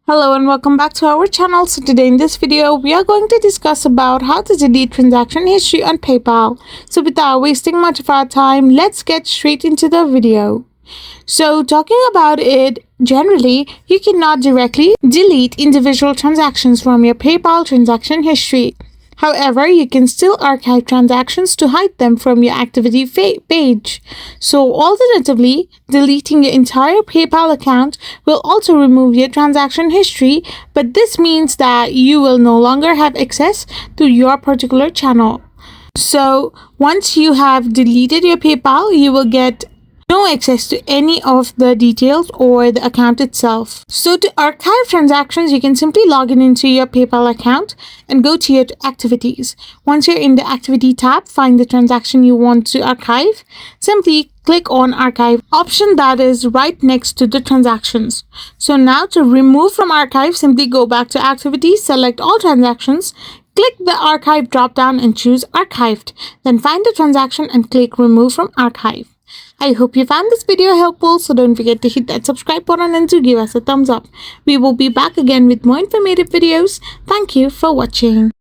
Hello and welcome back to our channel. So today in this video we are going to discuss about how to delete transaction history on PayPal. So without wasting much of our time, let's get straight into the video. So talking about it, generally you cannot directly delete individual transactions from your PayPal transaction history. However, you can still archive transactions to hide them from your activity page. So alternatively, deleting your entire PayPal account will also remove your transaction history, but this means that you will no longer have access to your particular channel. So once you have deleted your PayPal, you will get no access to any of the details or the account itself. So to archive transactions, you can simply log into your PayPal account and go to your activities. Once you're in the activity tab, find the transaction you want to archive. Simply click on archive option that is right next to the transactions. So now to remove from archive, simply go back to activities, select all transactions, click the archive drop down and choose archived. Then find the transaction and click remove from archive. I hope you found this video helpful, so don't forget to hit that subscribe button and to give us a thumbs up. We will be back again with more informative videos. Thank you for watching.